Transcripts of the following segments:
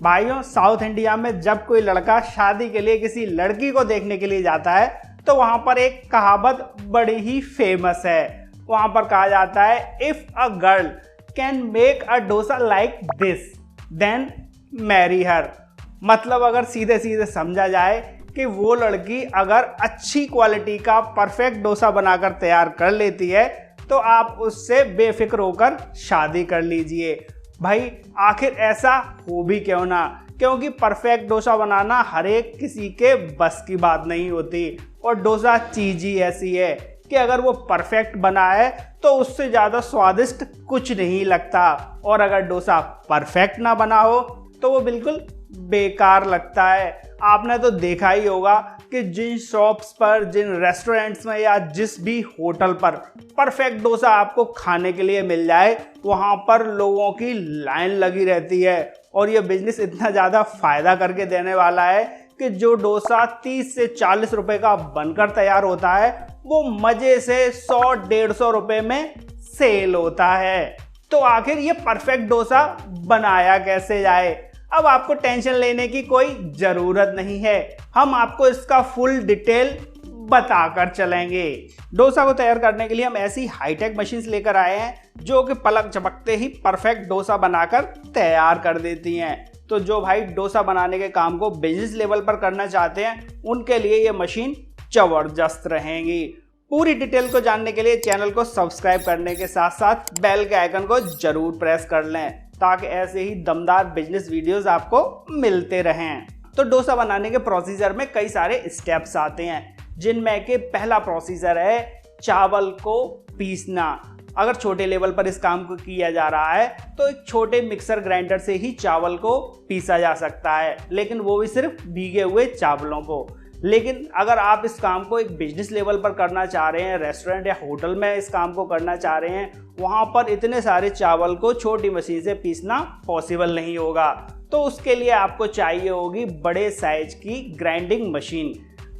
भाइयों, south India में जब कोई लड़का शादी के लिए किसी लड़की को देखने के लिए जाता है तो वहां पर एक कहावत बड़ी ही फेमस है। वहां पर कहा जाता है, if a girl can make a dosa like this then marry her. मतलब अगर सीधे सीधे समझा जाए कि वो लड़की अगर अच्छी क्वालिटी का परफेक्ट डोसा बनाकर तैयार कर लेती है तो आप उससे बेफिक्र होकर शादी कर लीजिए। भाई आखिर ऐसा हो भी क्यों ना, क्योंकि परफेक्ट डोसा बनाना हर एक किसी के बस की बात नहीं होती। और डोसा चीज ही ऐसी है कि अगर वो परफेक्ट बना है तो उससे ज़्यादा स्वादिष्ट कुछ नहीं लगता, और अगर डोसा परफेक्ट ना बना हो तो वो बिल्कुल बेकार लगता है। आपने तो देखा ही होगा कि जिन शॉप्स पर, जिन रेस्टोरेंट्स में या जिस भी होटल पर परफेक्ट डोसा आपको खाने के लिए मिल जाए, वहाँ पर लोगों की लाइन लगी रहती है। और ये बिजनेस इतना ज़्यादा फायदा करके देने वाला है कि जो डोसा 30 से 40 रुपए का बनकर तैयार होता है वो मज़े से 100-150 रुपए में सेल होता है। तो आखिर ये परफेक्ट डोसा बनाया कैसे जाए? अब आपको टेंशन लेने की कोई ज़रूरत नहीं है, हम आपको इसका फुल डिटेल बताकर चलेंगे। डोसा को तैयार करने के लिए हम ऐसी हाईटेक मशीन्स लेकर आए हैं जो कि पलक झपकते ही परफेक्ट डोसा बनाकर तैयार कर देती हैं। तो जो भाई डोसा बनाने के काम को बिजनेस लेवल पर करना चाहते हैं उनके लिए ये मशीन जबरदस्त रहेंगी। पूरी डिटेल को जानने के लिए चैनल को सब्सक्राइब करने के साथ साथ बेल के आइकन को जरूर प्रेस कर लें ताकि ऐसे ही दमदार बिजनेस वीडियोस आपको मिलते रहें। तो डोसा बनाने के प्रोसीजर में कई सारे स्टेप्स आते हैं, जिनमें के पहला प्रोसीजर है चावल को पीसना। अगर छोटे लेवल पर इस काम को किया जा रहा है तो एक छोटे मिक्सर ग्राइंडर से ही चावल को पीसा जा सकता है, लेकिन वो भी सिर्फ भीगे हुए चावलों को। लेकिन अगर आप इस काम को एक बिजनेस लेवल पर करना चाह रहे हैं, रेस्टोरेंट या होटल में इस काम को करना चाह रहे हैं, वहाँ पर इतने सारे चावल को छोटी मशीन से पीसना पॉसिबल नहीं होगा। तो उसके लिए आपको चाहिए होगी बड़े साइज की ग्राइंडिंग मशीन।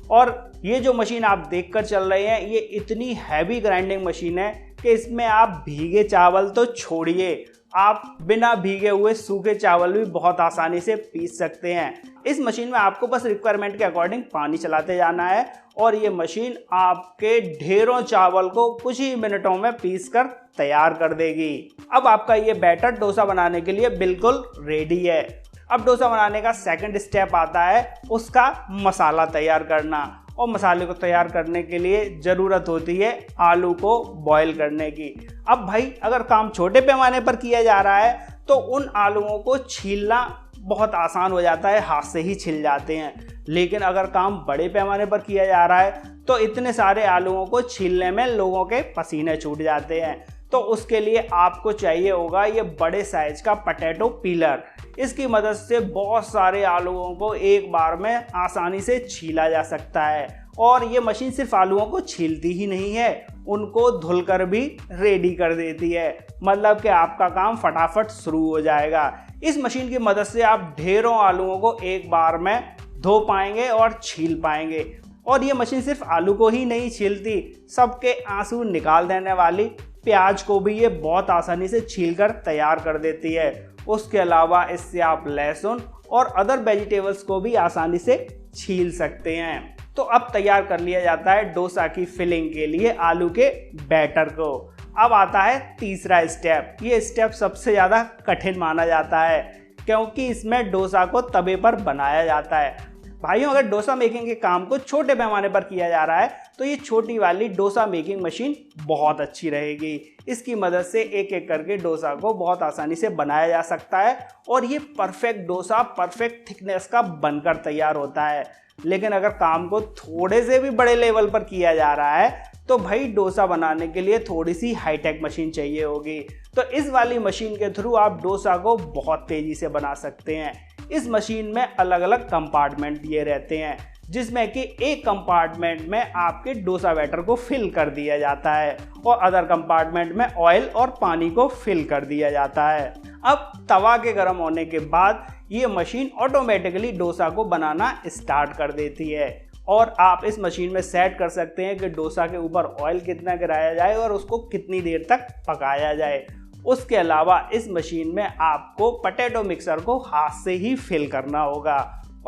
और ये जो मशीन आप देखकर चल रहे हैं ये इतनी हैवी ग्राइंडिंग मशीन है कि इसमें आप भीगे चावल तो छोड़िए, आप बिना भीगे हुए सूखे चावल भी बहुत आसानी से पीस सकते हैं। इस मशीन में आपको बस रिक्वायरमेंट के अकॉर्डिंग पानी चलाते जाना है और ये मशीन आपके ढेरों चावल को कुछ ही मिनटों में पीस कर तैयार कर देगी। अब आपका ये बैटर डोसा बनाने के लिए बिल्कुल रेडी है। अब डोसा बनाने का सेकंड स्टेप आता है उसका मसाला तैयार करना। और मसाले को तैयार करने के लिए ज़रूरत होती है आलू को बॉईल करने की। अब भाई अगर काम छोटे पैमाने पर किया जा रहा है तो उन आलूओं को छीलना बहुत आसान हो जाता है, हाथ से ही छिल जाते हैं। लेकिन अगर काम बड़े पैमाने पर किया जा रहा है तो इतने सारे आलूओं को छीलने में लोगों के पसीने छूट जाते हैं। तो उसके लिए आपको चाहिए होगा ये बड़े साइज का पोटैटो पीलर। इसकी मदद से बहुत सारे आलूओं को एक बार में आसानी से छीला जा सकता है। और ये मशीन सिर्फ आलूओं को छीलती ही नहीं है, उनको धुलकर भी रेडी कर देती है। मतलब कि आपका काम फटाफट शुरू हो जाएगा। इस मशीन की मदद से आप ढेरों आलूओं को एक बार में धो पाएंगे और छील पाएंगे। और ये मशीन सिर्फ आलू को ही नहीं छीलती, सबके आंसू निकाल देने वाली प्याज को भी ये बहुत आसानी से छीलकर तैयार कर देती है। उसके अलावा इससे आप लहसुन और अदर वेजिटेबल्स को भी आसानी से छील सकते हैं। तो अब तैयार कर लिया जाता है डोसा की फिलिंग के लिए आलू के बैटर को। अब आता है तीसरा स्टेप। ये स्टेप सबसे ज़्यादा कठिन माना जाता है क्योंकि इसमें डोसा को तवे पर बनाया जाता है। भाइयों, अगर डोसा मेकिंग के काम को छोटे पैमाने पर किया जा रहा है तो ये छोटी वाली डोसा मेकिंग मशीन बहुत अच्छी रहेगी। इसकी मदद से एक एक करके डोसा को बहुत आसानी से बनाया जा सकता है और ये परफेक्ट डोसा परफेक्ट थिकनेस का बनकर तैयार होता है। लेकिन अगर काम को थोड़े से भी बड़े लेवल पर किया जा रहा है तो भाई डोसा बनाने के लिए थोड़ी सी हाईटेक मशीन चाहिए होगी। तो इस वाली मशीन के थ्रू आप डोसा को बहुत तेज़ी से बना सकते हैं। इस मशीन में अलग अलग कंपार्टमेंट दिए रहते हैं जिसमें कि एक कंपार्टमेंट में आपके डोसा बैटर को फिल कर दिया जाता है और अदर कंपार्टमेंट में ऑयल और पानी को फिल कर दिया जाता है। अब तवा के गर्म होने के बाद ये मशीन ऑटोमेटिकली डोसा को बनाना स्टार्ट कर देती है और आप इस मशीन में सेट कर सकते हैं कि डोसा के ऊपर ऑयल कितना गिराया जाए और उसको कितनी देर तक पकाया जाए। उसके अलावा इस मशीन में आपको पोटैटो मिक्सर को हाथ से ही फिल करना होगा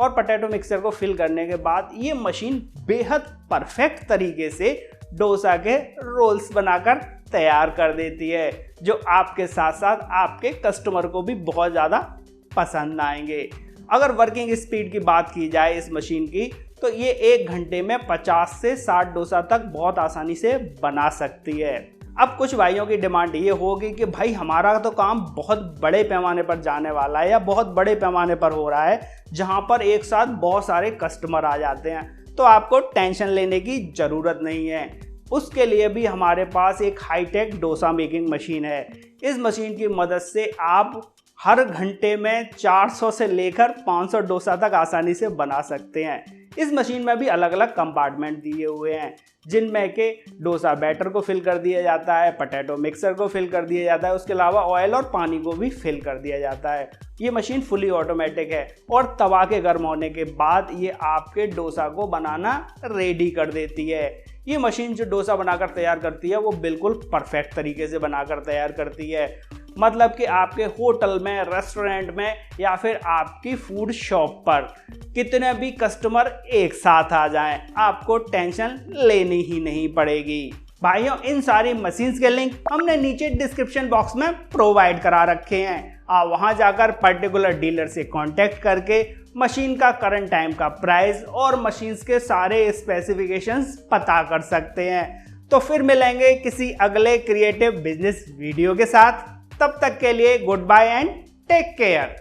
और पोटैटो मिक्सर को फिल करने के बाद ये मशीन बेहद परफेक्ट तरीके से डोसा के रोल्स बनाकर तैयार कर देती है, जो आपके साथ साथ आपके कस्टमर को भी बहुत ज़्यादा पसंद आएंगे। अगर वर्किंग स्पीड की बात की जाए इस मशीन की, तो ये 1 घंटे में 50 से 60 डोसा तक बहुत आसानी से बना सकती है। अब कुछ भाइयों की डिमांड ये होगी कि भाई हमारा तो काम बहुत बड़े पैमाने पर जाने वाला है या बहुत बड़े पैमाने पर हो रहा है, जहां पर एक साथ बहुत सारे कस्टमर आ जाते हैं, तो आपको टेंशन लेने की ज़रूरत नहीं है। उसके लिए भी हमारे पास एक हाईटेक डोसा मेकिंग मशीन है। इस मशीन की मदद से आप हर घंटे में 400 से लेकर 500 डोसा तक आसानी से बना सकते हैं। इस मशीन में भी अलग अलग कंपार्टमेंट दिए हुए हैं, जिनमें के डोसा बैटर को फिल कर दिया जाता है, पोटैटो मिक्सर को फिल कर दिया जाता है, उसके अलावा ऑयल और पानी को भी फिल कर दिया जाता है। ये मशीन फुली ऑटोमेटिक है और तवा के गर्म होने के बाद ये आपके डोसा को बनाना रेडी कर देती है। ये मशीन जो डोसा बनाकर तैयार करती है वो बिल्कुल परफेक्ट तरीके से बनाकर तैयार करती है। मतलब कि आपके होटल में, रेस्टोरेंट में या फिर आपकी फूड शॉप पर कितने भी कस्टमर एक साथ आ जाएं, आपको टेंशन लेनी ही नहीं पड़ेगी। भाइयों, इन सारी मशीन्स के लिंक हमने नीचे डिस्क्रिप्शन बॉक्स में प्रोवाइड करा रखे हैं। आप वहां जाकर पर्टिकुलर डीलर से कांटेक्ट करके मशीन का करंट टाइम का प्राइस और मशीन्स के सारे स्पेसिफिकेशंस पता कर सकते हैं। तो फिर मिलेंगे किसी अगले क्रिएटिव बिजनेस वीडियो के साथ। तब तक के लिए goodbye and take care.